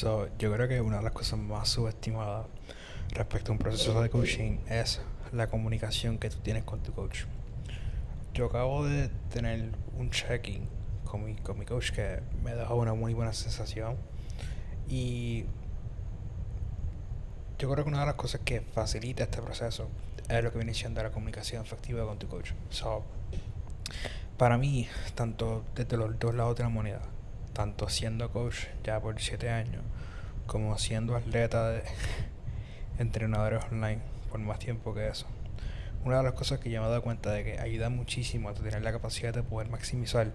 Yo creo que una de las cosas más subestimadas respecto a un proceso de coaching es la comunicación que tú tienes con tu coach. Yo acabo de tener un check-in con mi coach que me dejó una muy buena sensación y yo creo que una de las cosas que facilita este proceso es lo que viene siendo la comunicación efectiva con tu coach. Para mí, tanto desde los dos lados de la moneda, tanto siendo coach ya por 7 años, como siendo atleta de entrenadores online por más tiempo que eso. Una de las cosas que yo me he dado cuenta de que ayuda muchísimo a tener la capacidad de poder maximizar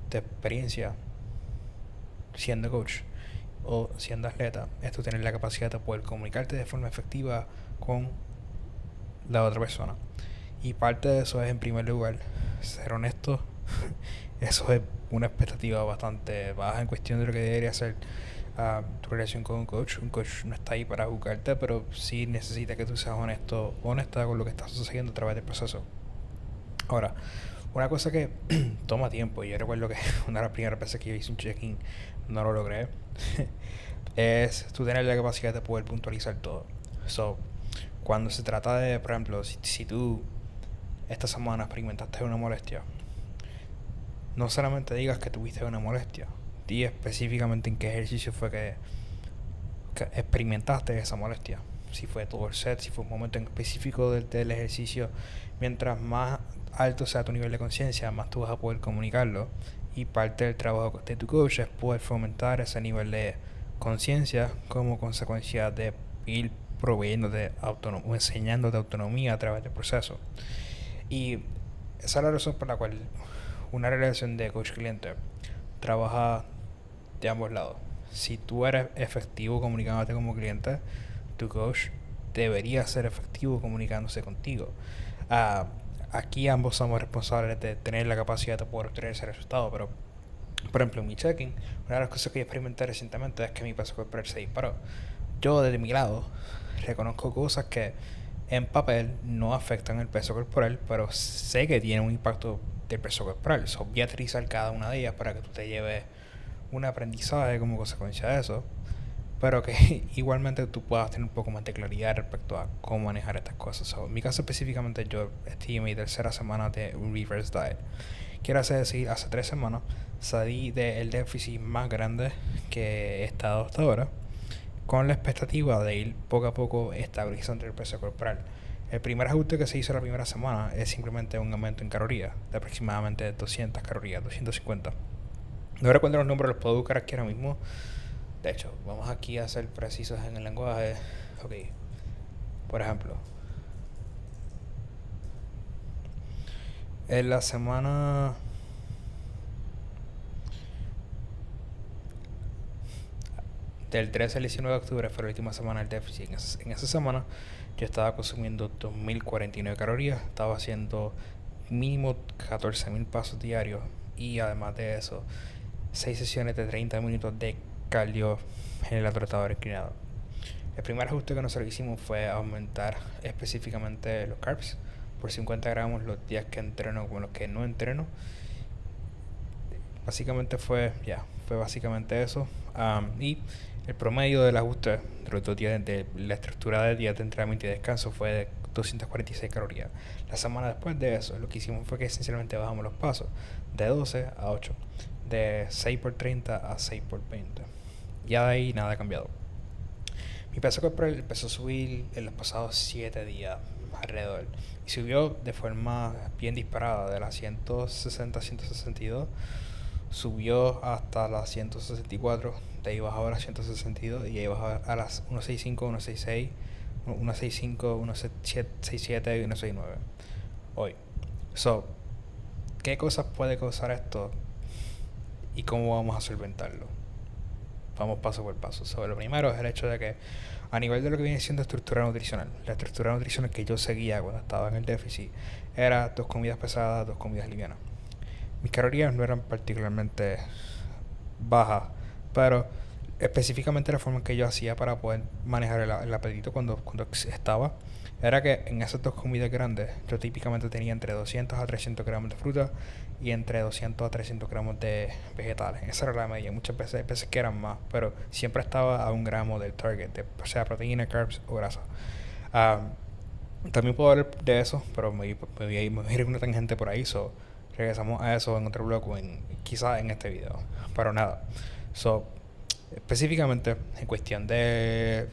tu experiencia siendo coach o siendo atleta es tú tener la capacidad de poder comunicarte de forma efectiva con la otra persona. Y parte de eso es, en primer lugar, ser honesto. Eso es una expectativa bastante baja en cuestión de lo que debería ser tu relación con un coach. Un coach no está ahí para juzgarte, pero sí necesita que tú seas honesto, honesta con lo que está sucediendo a través del proceso. Ahora, una cosa que toma tiempo, y yo recuerdo que una de las primeras veces que yo hice un check-in no lo logré, es tú tener la capacidad de poder puntualizar todo. Cuando se trata de, por ejemplo, si tú esta semana experimentaste una molestia, no solamente digas que tuviste una molestia, di específicamente en qué ejercicio fue que experimentaste esa molestia. Si fue todo el set, si fue un momento en específico del ejercicio. Mientras más alto sea tu nivel de conciencia, más tú vas a poder comunicarlo. Y parte del trabajo de tu coach es poder fomentar ese nivel de conciencia como consecuencia de ir proveyendo de autonomía o enseñando de autonomía a través del proceso. Y esa es la razón por la cual una relación de coach-cliente trabaja de ambos lados. Si tú eres efectivo comunicándote como cliente, tu coach debería ser efectivo comunicándose contigo. Ah, Aquí ambos somos responsables de tener la capacidad de poder obtener ese resultado, pero por ejemplo en mi checking, una de las cosas que yo experimenté recientemente es que mi peso corporal se disparó. Yo desde mi lado reconozco cosas que en papel no afectan el peso corporal, pero sé que tienen un impacto del peso corporal. Voy a aterrizar cada una de ellas para que tú te lleves un aprendizaje como consecuencia de eso, pero que igualmente tú puedas tener un poco más de claridad respecto a cómo manejar estas cosas. En mi caso específicamente, yo estoy en mi tercera semana de reverse diet. Quiero decir, hace 3 semanas salí del déficit más grande que he estado hasta ahora, con la expectativa de ir poco a poco estabilizando el peso corporal. El primer ajuste que se hizo la primera semana es simplemente un aumento en calorías, de aproximadamente 200 calorías, 250. No recuerdo los números, los puedo buscar aquí ahora mismo. De hecho, vamos aquí a ser precisos en el lenguaje. Ok, por ejemplo, en la semana del 13 al 19 de octubre fue la última semana del déficit. En esa semana yo estaba consumiendo 2049 calorías, estaba haciendo mínimo 14.000 pasos diarios y además de eso, 6 sesiones de 30 minutos de cardio en el trotador inclinado. El primer ajuste que nosotros hicimos fue aumentar específicamente los carbs por 50 gramos los días que entreno con los que no entreno. Básicamente fue básicamente eso. Y el promedio del ajuste de los 2 días de la estructura de días de entrenamiento y descanso fue de 246 calorías. La semana después de eso, lo que hicimos fue que esencialmente bajamos los pasos de 12 a 8, de 6 por 30 a 6 por 20. Ya de ahí nada ha cambiado. Mi peso corporal empezó a subir en los pasados 7 días alrededor. Y subió de forma bien disparada, de las 160 a 162. Subió hasta las 164, de ahí bajó a las 162 y ahí bajó a las 165, 166, 165, 167 y 169. Hoy. ¿Qué cosas puede causar esto y cómo vamos a solventarlo? Vamos paso por paso. Lo primero es el hecho de que a nivel de lo que viene siendo estructura nutricional, la estructura nutricional que yo seguía cuando estaba en el déficit era 2 comidas pesadas, 2 comidas livianas. Mis calorías no eran particularmente bajas, pero específicamente la forma que yo hacía para poder manejar el apetito cuando estaba, era que en esas dos comidas grandes yo típicamente tenía entre 200 a 300 gramos de fruta y entre 200 a 300 gramos de vegetales. Esa era la media. Muchas veces, hay veces que eran más, pero siempre estaba a un gramo del target, o sea, proteína, carbs o grasa. Ah, también puedo hablar de eso, pero me voy a ir una tangente por ahí, so regresamos a eso en otro blog o quizás en este video. Pero nada, so específicamente en cuestión de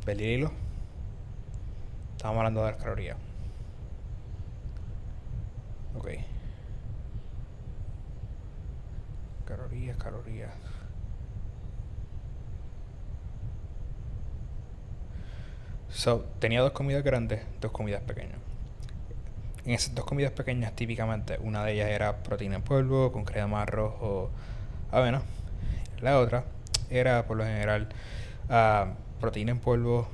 perder hilo, estamos hablando de las calorías. Ok, calorías. So, tenía dos comidas grandes, dos comidas pequeñas. En esas dos comidas pequeñas, típicamente, una de ellas era proteína en polvo con crema, arroz o avena. La otra era, por lo general, proteína en polvo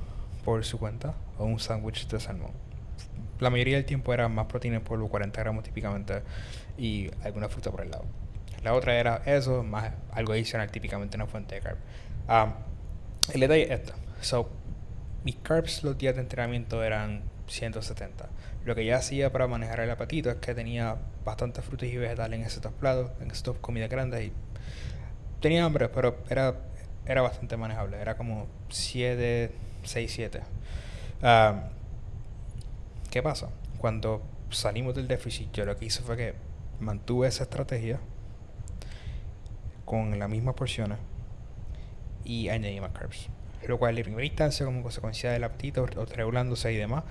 por su cuenta o un sándwich de salmón. La mayoría del tiempo era más proteína en polvo, 40 gramos típicamente, y alguna fruta por el lado. La otra era eso, más algo adicional, típicamente una fuente de carb. El detalle es esto. So, mis carbs los días de entrenamiento eran 170. Lo que yo hacía para manejar el apetito es que tenía bastantes frutas y vegetales en esos dos platos, en esas dos comidas grandes, y tenía hambre, pero era bastante manejable. Era como 7 6 7. Ah, ¿Qué pasa? Cuando salimos del déficit, yo lo que hice fue que mantuve esa estrategia con las mismas porciones y añadí más carbs. Lo cual, en primera instancia, como consecuencia del apetito regulándose y demás,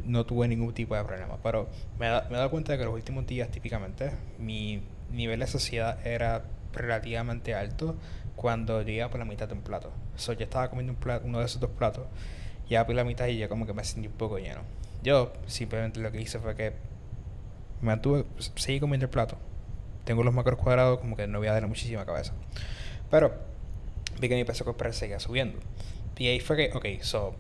no tuve ningún tipo de problema. Pero me he dado cuenta de que los últimos días, típicamente, mi nivel de saciedad era relativamente alto cuando llegaba por la mitad de un plato. So, yo estaba comiendo uno de esos dos platos, ya por la mitad y ya como que me sentí un poco lleno. Yo simplemente lo que hice fue que seguí comiendo el plato. Tengo los macros cuadrados, como que no voy a darle muchísima cabeza. Pero vi que mi peso corporal seguía subiendo. Y ahí fue que, ok, so,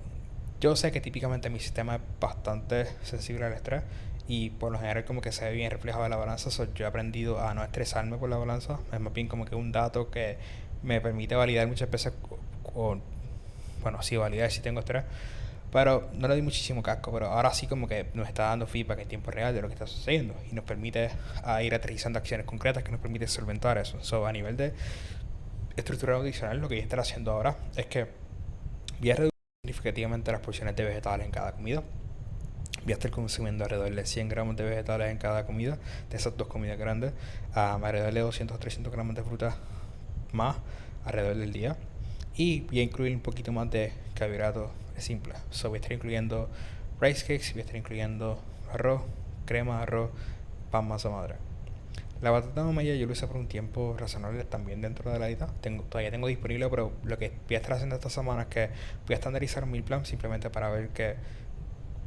yo sé que típicamente mi sistema es bastante sensible al estrés y por lo general como que se ve bien reflejado en la balanza. So, yo he aprendido a no estresarme por la balanza. Es más bien como que un dato que me permite validar muchas veces bueno, sí, validar si tengo estrés. Pero no le doy muchísimo casco, pero ahora sí como que nos está dando feedback en tiempo real de lo que está sucediendo y nos permite ir aterrizando acciones concretas que nos permite solventar eso. So, a nivel de estructura nutricional, lo que voy a estar haciendo ahora es que voy a reducir significativamente las porciones de vegetales en cada comida. Voy a estar consumiendo alrededor de 100 gramos de vegetales en cada comida, de esas dos comidas grandes, alrededor de 200 a 300 gramos de fruta más alrededor del día. Y voy a incluir un poquito más de carbohidratos simples. So, voy a estar incluyendo rice cakes, voy a estar incluyendo arroz, crema, arroz, pan, masa madre. La batata mamaya yo lo hice por un tiempo razonable también dentro de la dieta. Todavía tengo disponible, pero lo que voy a estar haciendo esta semana es que voy a estandarizar un meal plan simplemente para ver que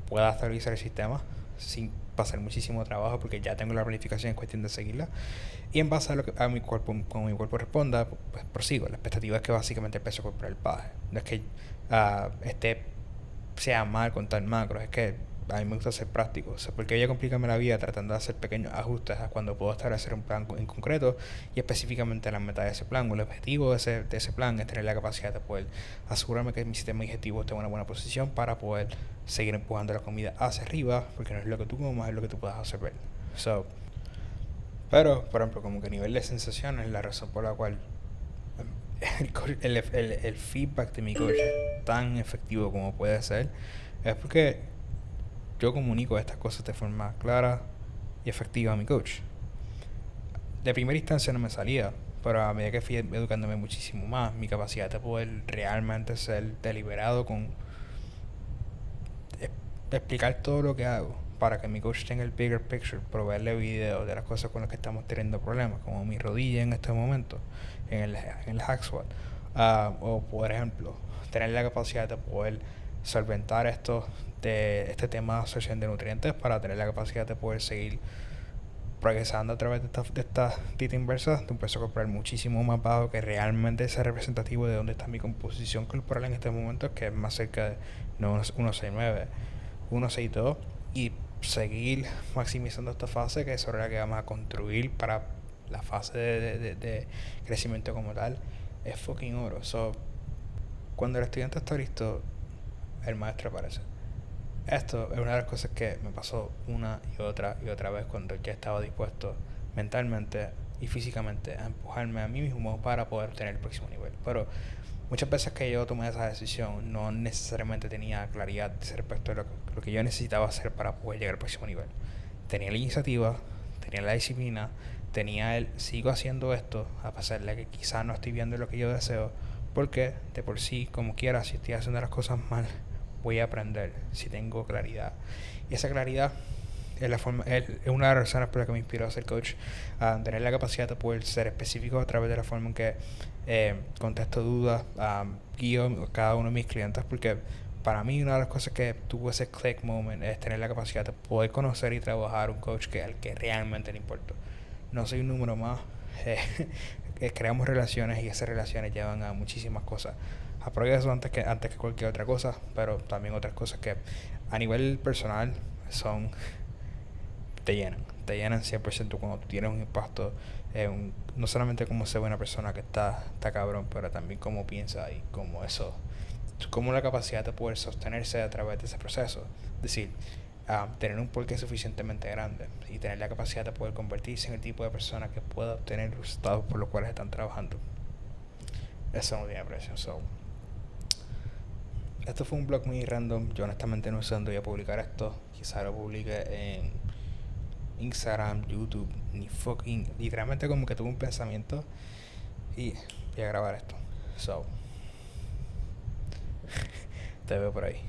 pueda estabilizar el sistema sin pasar muchísimo trabajo, porque ya tengo la planificación en cuestión de seguirla. Y en base a lo que a mi cuerpo, como mi cuerpo responda, pues prosigo. La expectativa es que básicamente el peso corporal baje. No es que sea mal con tal macro, es que a mí me gusta ser práctico. O sea, porque voy a complicarme la vida tratando de hacer pequeños ajustes a cuando puedo establecer un plan en concreto y específicamente la meta de ese plan. O el objetivo de ese plan es tener la capacidad de poder asegurarme que mi sistema digestivo esté en una buena posición para poder seguir empujando la comida hacia arriba, porque no es lo que tú comas, es lo que tú puedas absorber. So, pero, por ejemplo, como que a nivel de sensaciones, la razón por la cual el feedback de mi coach es tan efectivo como puede ser es porque yo comunico estas cosas de forma clara y efectiva a mi coach. De primera instancia no me salía, pero a medida que fui educándome muchísimo más, mi capacidad de poder realmente ser deliberado con explicar todo lo que hago para que mi coach tenga el bigger picture, proveerle videos de las cosas con las que estamos teniendo problemas, como mi rodilla en este momento, en el hack squat, o por ejemplo, tener la capacidad de poder solventar este tema de absorción de nutrientes para tener la capacidad de poder seguir progresando a través de esta dieta inversa de un peso corporal muchísimo más bajo, que realmente es representativo de dónde está mi composición corporal en este momento, que es más cerca de 1,69, 1,62, y seguir maximizando esta fase, que es sobre la que vamos a construir para la fase de crecimiento como tal. es fucking oro. So, cuando el estudiante está listo, el maestro aparece. Esto es una de las cosas que me pasó una y otra vez cuando ya estaba dispuesto mentalmente y físicamente a empujarme a mí mismo para poder obtener el próximo nivel. Pero muchas veces que yo tomé esa decisión no necesariamente tenía claridad respecto a lo que yo necesitaba hacer para poder llegar al próximo nivel. Tenía la iniciativa, tenía la disciplina, tenía el sigo haciendo esto a pesar de que quizás no estoy viendo lo que yo deseo, porque de por sí, como quiera, si estoy haciendo las cosas mal, voy a aprender si tengo claridad. Y esa claridad es una de las razones por las que me inspiró a ser coach, a tener la capacidad de poder ser específico a través de la forma en que contesto dudas, guío a cada uno de mis clientes, porque para mí una de las cosas que tuvo ese click moment es tener la capacidad de poder conocer y trabajar un coach al que realmente le importa. No soy un número más. Creamos relaciones y esas relaciones llevan a muchísimas cosas. A progreso antes que cualquier otra cosa, pero también otras cosas que a nivel personal son te llenan 100% cuando tú tienes un impacto no solamente como ser una persona que está cabrón, pero también cómo piensa y cómo eso, como la capacidad de poder sostenerse a través de ese proceso. Es decir, tener un porqué suficientemente grande y tener la capacidad de poder convertirse en el tipo de persona que pueda obtener los resultados por los cuales están trabajando. Eso no tiene precio. So, esto fue un blog muy random. Yo honestamente no sé dónde voy a publicar esto. Quizá lo publique en Instagram, YouTube, ni fucking. Literalmente como que tuve un pensamiento y voy a grabar esto. So, te veo por ahí.